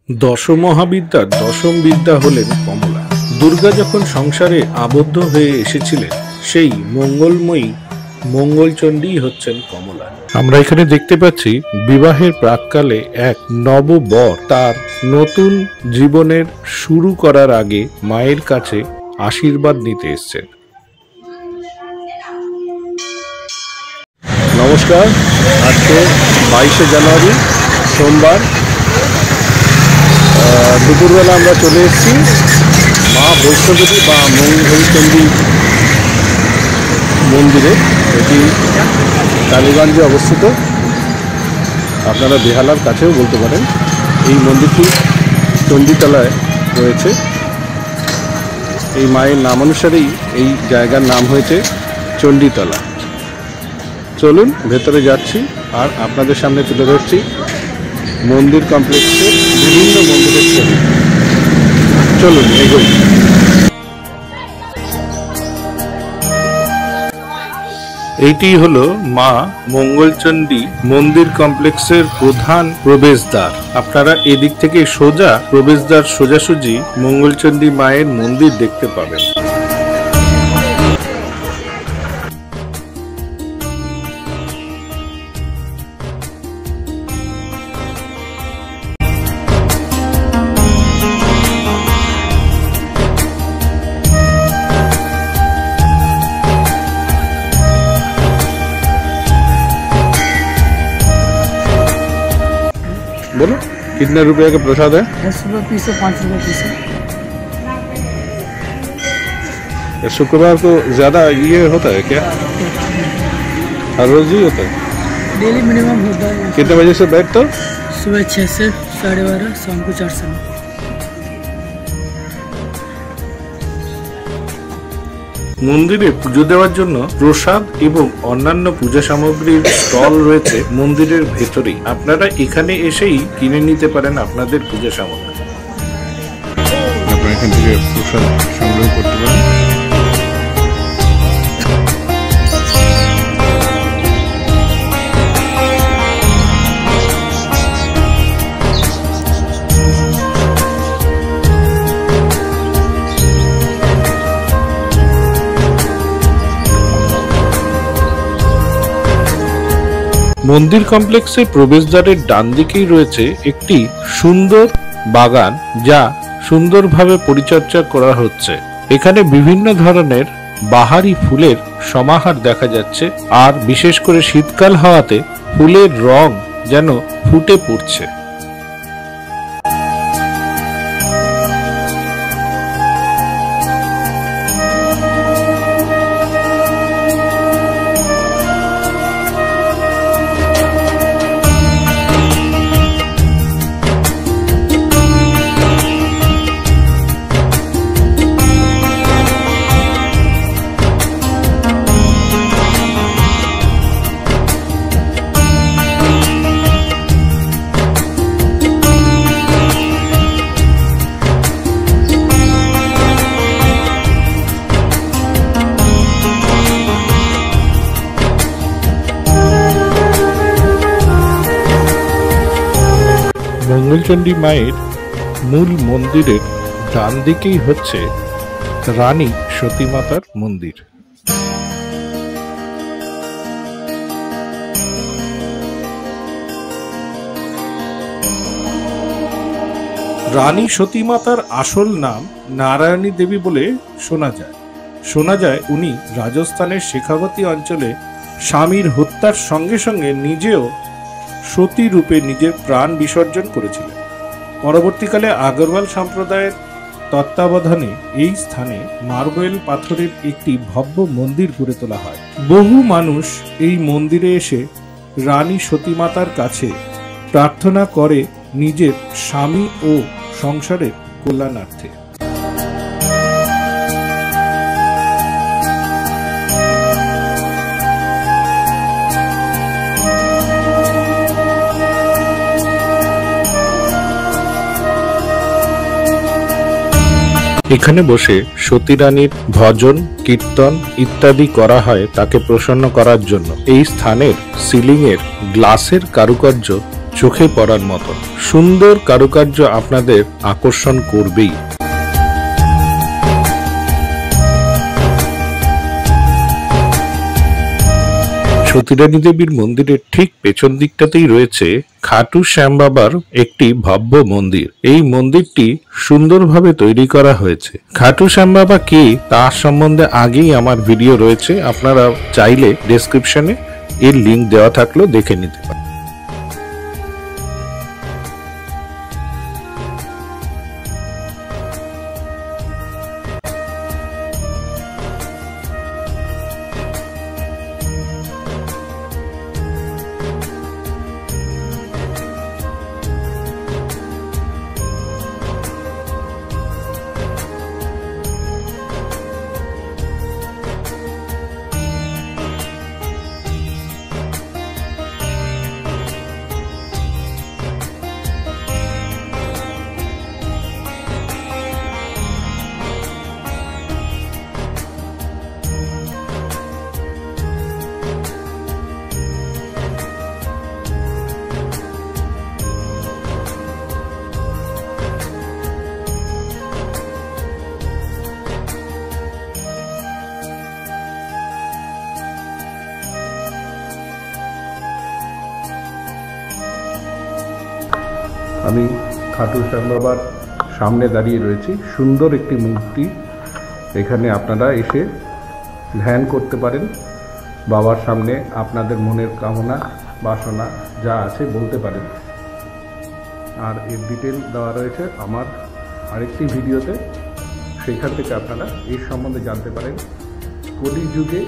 দশমহাবিদ্যার দশম বিদ্যা হলেন কমলা। দুর্গা যখন সংসারে আবদ্ধ হয়ে এসেছিলেন, সেই মঙ্গলময়ী মঙ্গলচণ্ডী হচ্ছেন কমলা। আমরা এখানে দেখতে পাচ্ছি বিবাহের প্রাককালে এক নববর তার নতুন জীবনের শুরু করার আগে মায়ের কাছে আশীর্বাদ নিতে এসেছেন। নমস্কার, আজকে 22শে জানুয়ারি সোমবার দুপুরবেলা আমরা চলে এসেছি মা বৈষ্ণবদেবী বা মঙ্গলচণ্ডী মন্দিরে। এটি টালিগঞ্জে অবস্থিত, আপনারা বেহালার কাছেও বলতে পারেন। এই মন্দিরটি চণ্ডীতলায় রয়েছে। এই মায়ের নাম অনুসারেই এই জায়গার নাম হয়েছে চণ্ডীতলা। চলুন ভেতরে যাচ্ছি আর আপনাদের সামনে তুলে ধরছি মন্দির কমপ্লেক্সের বিভিন্ন মন্দিরের ছবি। চলুন এগোই। এইটি হলো মা মঙ্গলচণ্ডী মন্দির কমপ্লেক্সের প্রধান প্রবেশদ্বার। আপনারা এদিক থেকে সোজা প্রবেশদ্বার সোজাসুজি মঙ্গলচণ্ডী মায়ের মন্দির দেখতে পাবেন। बोलो कितने रुपए का प्रसाद है? 10 रुपये पीस है, 5 रुपये पीस है। शुक्रवार को ज्यादा ये होता है क्या? हर रोज ही होता है? डेली मिनिमम होता है। कितने बजे से बैठते हो? सुबह 6 से 12:30, शाम को 4 से 9। মন্দিরে পুজো দেওয়ার জন্য প্রসাদ এবং অন্যান্য পূজা সামগ্রীর স্টল রয়েছে মন্দিরের ভেতরেই। আপনারা এখানে এসেই কিনে নিতে পারেন আপনাদের পূজা সামগ্রী। আপনারা এখান থেকে প্রসাদ সংগ্রহ করতে পারেন। মন্দির কমপ্লেক্সের প্রবেশদ্বারের ডান দিকেই রয়েছে একটি সুন্দর বাগান, যা সুন্দরভাবে পরিচর্যা করা হচ্ছে। এখানে বিভিন্ন ধরনের বাহারি ফুলের সমাহার দেখা যাচ্ছে, আর বিশেষ করে শীতকাল হওয়াতে ফুলের রং যেন ফুটে পড়ছে। মঙ্গলচণ্ডী মায়ের মূল মন্দিরের ডান দিকেই হচ্ছে রানী সতীমাতার মন্দির। রানী সতীমাতার আসল নাম নারায়ণী দেবী বলে শোনা যায় উনি রাজস্থানের শেখাবতী অঞ্চলে স্বামীর হত্যার সঙ্গে সঙ্গে নিজেও সতী রূপে নিজের প্রাণ বিসর্জন করেছিলেন। পরবর্তীকালে আগরওয়াল সম্প্রদায়ের তত্ত্বাবধানে এই স্থানে মার্বেল পাথরের একটি ভব্য মন্দির গড়ে তোলা হয়। বহু মানুষ এই মন্দিরে এসে রানী সতীমাতার কাছে প্রার্থনা করে নিজের স্বামী ও সংসারের কল্যাণার্থে। এখানে বসে সতী রানীর ভজন, কীর্তন ইত্যাদি করা হয় তাকে প্রসন্ন করার জন্য। এই স্থানের সিলিং এর গ্লাসের কারুকার্য চোখে পড়ার মতো। সুন্দর কারুকার্য আপনাদের আকর্ষণ করবেই। সতীরানী দেবীর মন্দিরের ঠিক পেছন দিকটাতেই রয়েছে খাটু শ্যাম বাবার একটি ভব্য মন্দির। এই মন্দিরটি সুন্দরভাবে তৈরি করা হয়েছে। খাটু শ্যাম বাবা কে তার সম্বন্ধে আগেই আমার ভিডিও রয়েছে, আপনারা চাইলে ডেসক্রিপশনে এর লিংক দেওয়া থাকলেও দেখে নিতে পারেন। আমি খাটু শ্যাম বাবার সামনে দাঁড়িয়ে রয়েছি। সুন্দর একটি মূর্তি, এখানে আপনারা এসে ধ্যান করতে পারেন। বাবার সামনে আপনাদের মনের কামনা বাসনা যা আছে বলতে পারেন। আর এর ডিটেল দেওয়া রয়েছে আমার আরেকটি ভিডিওতে, সেইখান থেকে আপনারা এর সম্বন্ধে জানতে পারেন। কলিযুগে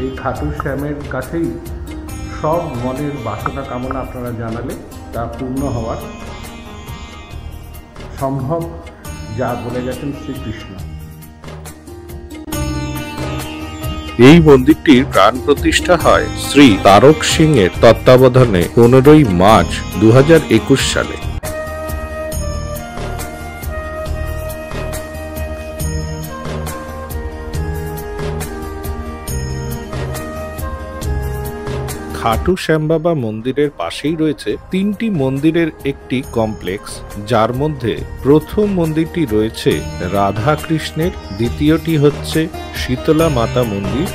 এই খাটু শ্যামের কাছেই সব মনের বাসনা কামনা আপনারা জানালে তা পূর্ণ হওয়ার সম্ভব, যা বলে গেছেন শ্রীকৃষ্ণ। এই মন্দিরটির প্রাণ প্রতিষ্ঠা হয় শ্রী তারক সিং এর তত্ত্বাবধানে 15ই মার্চ 2021 সালে। খাটু শ্যাম বাবা মন্দিরের পাশেই রয়েছে 3টি মন্দিরের একটি কমপ্লেক্স, যার মধ্যে প্রথম মন্দিরটি রয়েছে রাধা কৃষ্ণের, দ্বিতীয়টি হচ্ছে শীতলা মাতা মন্দির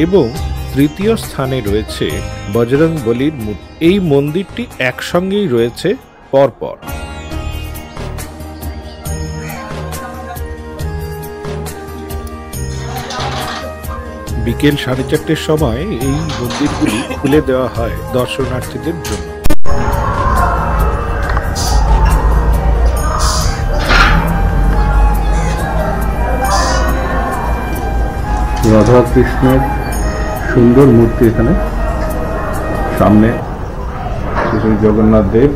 এবং তৃতীয় স্থানে রয়েছে বজরং বলির মূর্তি। এই মন্দিরটি একসঙ্গেই রয়েছে পরপর। বিকেল 4:30 সময় এই মন্দিরগুলি খুলে দেওয়া হয় দর্শনার্থীদের জন্য। রাধা কৃষ্ণের সুন্দর মূর্তি এখানে, সামনে শ্রী জগন্নাথ দেব,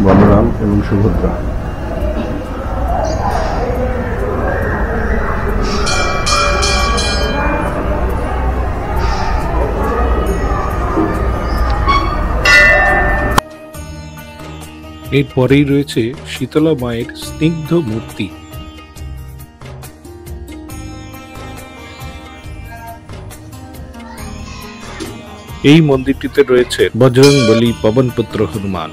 বলরাম এবং সুভদ্রা। এরপরেই রয়েছে শীতলা মায়ের স্নিগ্ধ মূর্তি। এই মন্দিরটিতে রয়েছে বজরং বলী, পবনপুত্র হনুমান।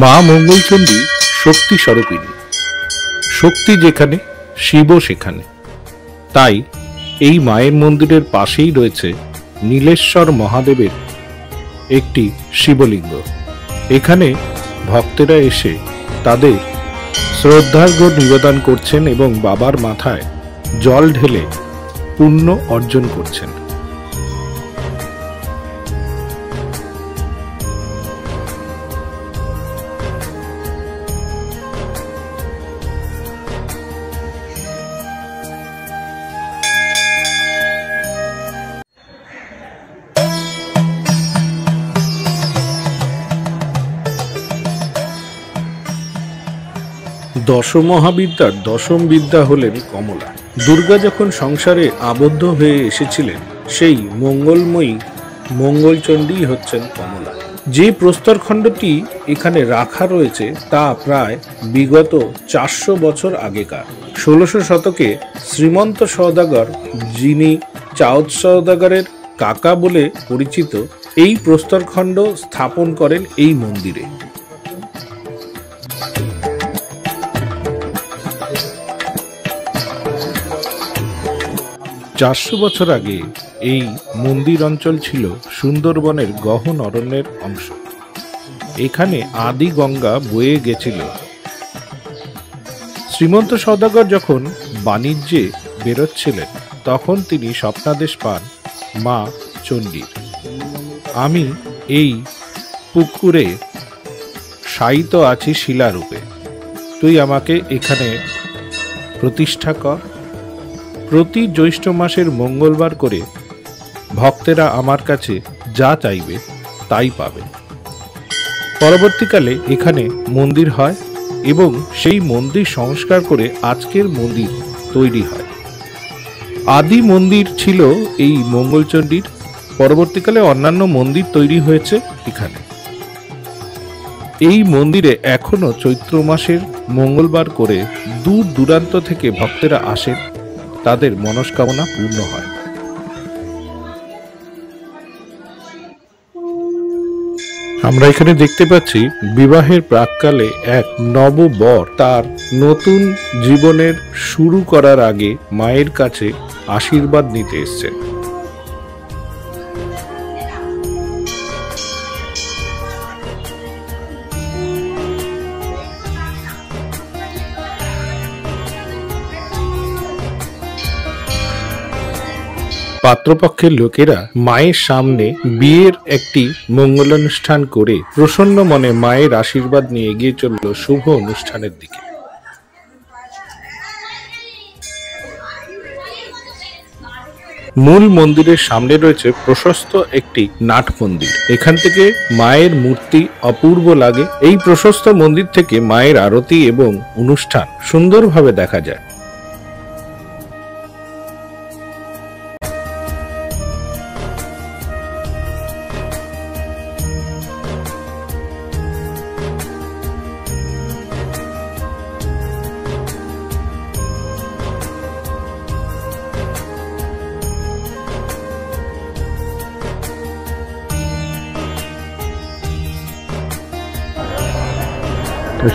মা মঙ্গলচণ্ডী শক্তি স্বরূপিণী। শক্তি যেখানে, শিবও সেখানে। তাই এই মায়ের মন্দিরের পাশেই রয়েছে নীলেশ্বর মহাদেবের একটি শিবলিঙ্গ। এখানে ভক্তেরা এসে তাদের শ্রদ্ধার্ঘ্য নিবেদন করছেন এবং বাবার মাথায় জল ঢেলে পুণ্য অর্জন করছেন। দশমহাবিদ্যার দশম বিদ্যা হলেন কমলা। দুর্গা যখন সংসারে আবদ্ধ হয়ে এসেছিলেন, সেই মঙ্গলময়ী মঙ্গলচণ্ডী হচ্ছেন কমলা। যে প্রস্তরখণ্ডটি এখানে রাখা রয়েছে তা প্রায় বিগত 400 বছর আগেকার। 1600 শতকে শ্রীমন্ত সওদাগর, যিনি চাঁদ সওদাগরের কাকা বলে পরিচিত, এই প্রস্তরখণ্ড স্থাপন করেন এই মন্দিরে। 400 বছর আগে এই মন্দির অঞ্চল ছিল সুন্দরবনের গহন অরণ্যের অংশ। এখানে আদি গঙ্গা বয়ে গেছিল। শ্রীমন্ত সওদাগর যখন বাণিজ্যে বেরোচ্ছিলেন তখন তিনি স্বপ্নাদেশ পান মা চণ্ডীর, আমি এই পুকুরে শায়িত আছি শিলারূপে, তুই আমাকে এখানে প্রতিষ্ঠা কর। প্রতি জ্যৈষ্ঠ মাসের মঙ্গলবার করে ভক্তেরা আমার কাছে যা চাইবে তাই পাবে। পরবর্তীকালে এখানে মন্দির হয় এবং সেই মন্দির সংস্কার করে আজকের মন্দির তৈরি হয়। আদি মন্দির ছিল এই মঙ্গলচণ্ডীর, পরবর্তীকালে অন্যান্য মন্দির তৈরি হয়েছে এখানে। এই মন্দিরে এখনো চৈত্র মাসের মঙ্গলবার করে দূর দূরান্ত থেকে ভক্তেরা আসেন, তাদের মনস্কামনা পূর্ণ হয়। আমরা এখানে দেখতে পাচ্ছি বিবাহের প্রাক্কালে এক নববর তার নতুন জীবনের শুরু করার আগে মায়ের কাছে আশীর্বাদ নিতে এসছে। পাত্রপক্ষের লোকেরা মায়ের সামনে বিয়ের একটি মঙ্গলানুষ্ঠান করে প্রসন্ন মনে মায়ের আশীর্বাদ নিয়ে এগিয়ে চলল শুভ অনুষ্ঠানের দিকে। মূল মন্দিরের সামনে রয়েছে প্রশস্ত একটি নাট মন্দির। এখান থেকে মায়ের মূর্তি অপূর্ব লাগে। এই প্রশস্ত মন্দির থেকে মায়ের আরতি এবং অনুষ্ঠান সুন্দরভাবে দেখা যায়।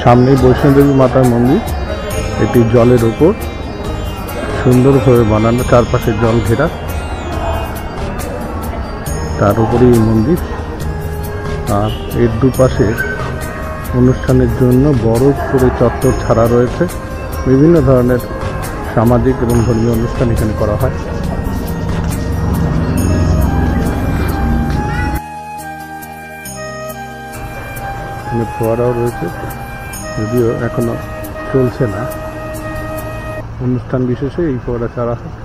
সামনেই বৈষ্ণোদেবী মাতার মন্দির, এটি জলের উপর সুন্দরভাবে বানানো, চারপাশে জল ঘেরা, তার উপরেই এই মন্দির। আর এর দুপাশে অনুষ্ঠানের জন্য বড় করে চত্বর ছাড়া রয়েছে। বিভিন্ন ধরনের সামাজিক এবং ধর্মীয় অনুষ্ঠান এখানে করা হয়। এখানে ফোয়ারাও রয়েছে, যদিও এখনো চলছে না, অনুষ্ঠান বিশেষে এই ফোয়ারা ছাড়া হয়।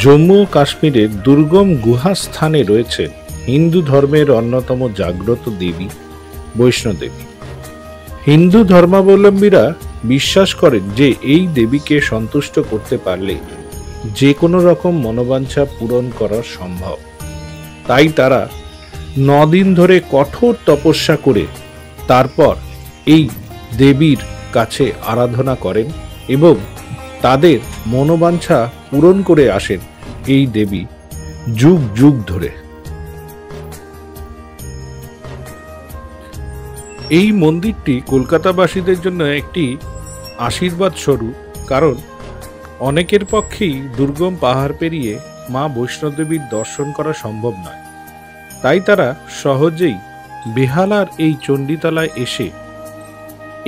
জম্মু ও কাশ্মীরের দুর্গম গুহাস্থানে রয়েছে হিন্দু ধর্মের অন্যতম জাগ্রত দেবী বৈষ্ণোদেবী। হিন্দু ধর্মাবলম্বীরা বিশ্বাস করেন যে এই দেবীকে সন্তুষ্ট করতে পারলে যে কোনো রকম মনোবাঞ্ছা পূরণ করা সম্ভব। তাই তারা 9 দিন ধরে কঠোর তপস্যা করে তারপর এই দেবীর কাছে আরাধনা করেন এবং তাদের মনোবাঞ্ছা পূরণ করে আসেন এই দেবী যুগ যুগ ধরে। এই মন্দিরটি কলকাতাবাসীদের জন্য একটি আশীর্বাদ স্বরূপ, কারণ অনেকের পক্ষেই দুর্গম পাহাড় পেরিয়ে মা বৈষ্ণোদেবীর দর্শন করা সম্ভব নয়। তাই তারা সহজেই বেহালার এই চণ্ডীতলায় এসে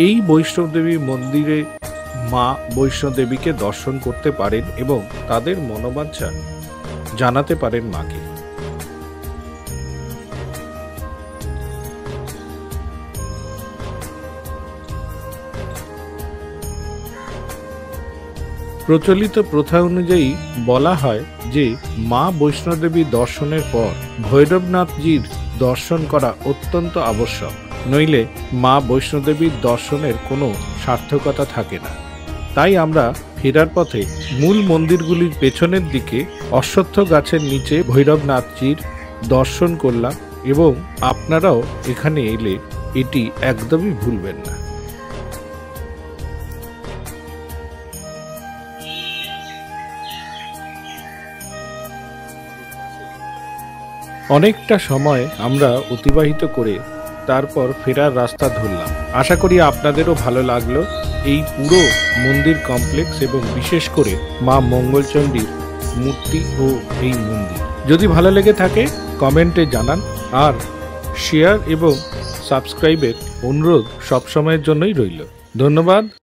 এই বৈষ্ণোদেবী মন্দিরে মা বৈষ্ণোদেবীকে দর্শন করতে পারেন এবং তাদের মনোবাঞ্ছা জানাতে পারেন মাকে। প্রচলিত প্রথা অনুযায়ী বলা হয় যে মা বৈষ্ণোদেবী দর্শনের পর ভৈরবনাথজির দর্শন করা অত্যন্ত আবশ্যক, নইলে মা বৈষ্ণোদেবীর দর্শনের কোনো সার্থকতা থাকে না। তাই আমরা ফেরার পথে মূল মন্দিরগুলির পেছনের দিকে অশ্বত্থ গাছের নিচে ভৈরবনাথজির দর্শন করলাম এবং আপনারাও এখানে এলে এটি একদমই ভুলবেন না। অনেকটা সময় আমরা অতিবাহিত করে তারপর ফেরার রাস্তা ধরলাম। আশা করি আপনাদেরও ভালো লাগলো এই পুরো মন্দির কমপ্লেক্স এবং বিশেষ করে মা মঙ্গলচণ্ডীর মূর্তি ও এই মন্দির। যদি ভালো লেগে থাকে কমেন্টে জানান, আর শেয়ার এবং সাবস্ক্রাইবের অনুরোধ সবসময়ের জন্যই রইল। ধন্যবাদ।